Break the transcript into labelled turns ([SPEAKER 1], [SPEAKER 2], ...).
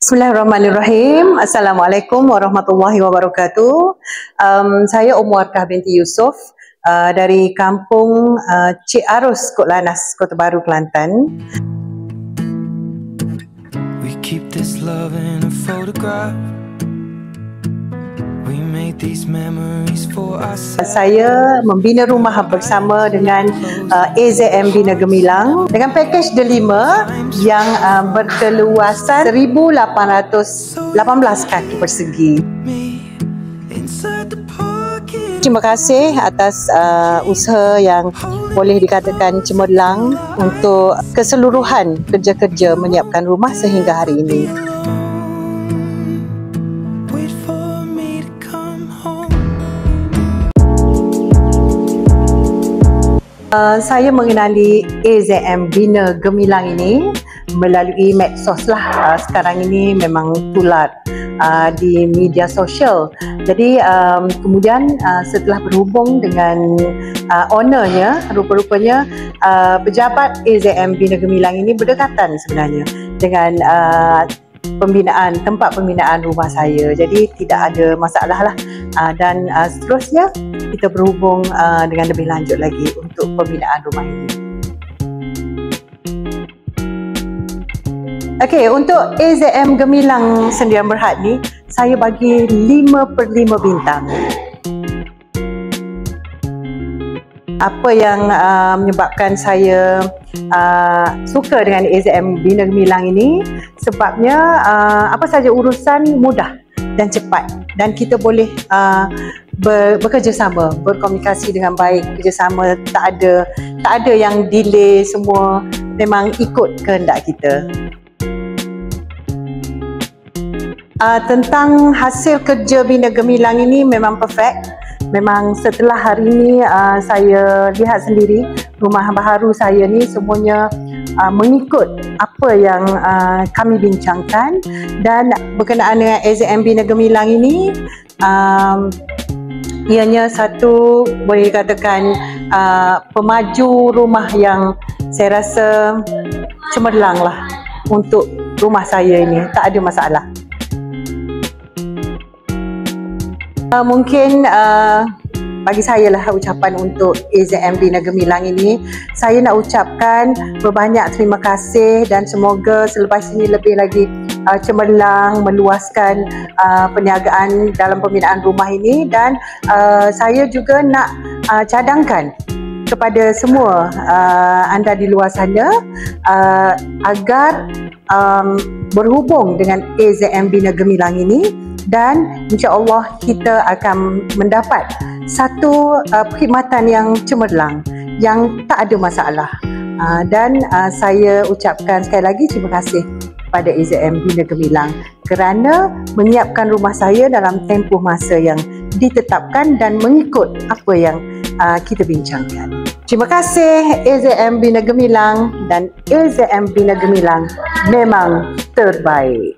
[SPEAKER 1] Bismillahirrahmanirrahim. Assalamualaikum warahmatullahi wabarakatuh. Saya Wardah binti Yusof dari kampung Cik Arus, Kok Lanas, Kota Baru, Kelantan. We keep this love in a photograph. We make these memories for us. Saya membina rumah bersama dengan AZM Bina Gemilang dengan pakej delima yang berkeluasan 1,818 kaki persegi. Terima kasih atas usaha yang boleh dikatakan cemerlang untuk keseluruhan kerja-kerja menyiapkan rumah sehingga hari ini. Saya mengenali AZM Bina Gemilang ini melalui medsos lah. Sekarang ini memang tular di media sosial. Jadi kemudian setelah berhubung dengan ownernya, rupa-rupanya pejabat AZM Bina Gemilang ini berdekatan sebenarnya dengan tempat pembinaan rumah saya. Jadi tidak ada masalah lah. Dan seterusnya kita berhubung dengan lebih lanjut lagi untuk pembinaan rumah ini. Okey, untuk AZM Gemilang Sendirian Berhad ni, saya bagi 5/5 bintang. Apa yang menyebabkan saya suka dengan AZM Bina Gemilang ini, sebabnya apa saja urusan mudah dan cepat, dan kita boleh bekerjasama, berkomunikasi dengan baik, kerjasama, tak ada yang delay, semua memang ikut kehendak kita. Tentang hasil kerja Bina Gemilang ini memang perfect. Memang setelah hari ini saya lihat sendiri rumah baharu saya ni semuanya mengikut apa yang kami bincangkan, dan berkenaan dengan AZM Bina Gemilang ini ianya satu, boleh dikatakan pemaju rumah yang saya rasa cemerlang lah untuk rumah saya ini, tak ada masalah. Mungkin bagi saya lah ucapan untuk AZM Bina Gemilang ini, saya nak ucapkan berbanyak terima kasih, dan semoga selepas ini lebih lagi cemerlang, meluaskan perniagaan dalam pembinaan rumah ini. Dan saya juga nak cadangkan kepada semua anda di luar sana agar berhubung dengan AZM Bina Gemilang ini, dan insya-Allah kita akan mendapat satu perkhidmatan yang cemerlang, yang tak ada masalah. Dan saya ucapkan sekali lagi terima kasih pada AZM Bina Gemilang kerana menyiapkan rumah saya dalam tempoh masa yang ditetapkan dan mengikut apa yang kita bincangkan. Terima kasih AZM Bina Gemilang, dan AZM Bina Gemilang memang terbaik.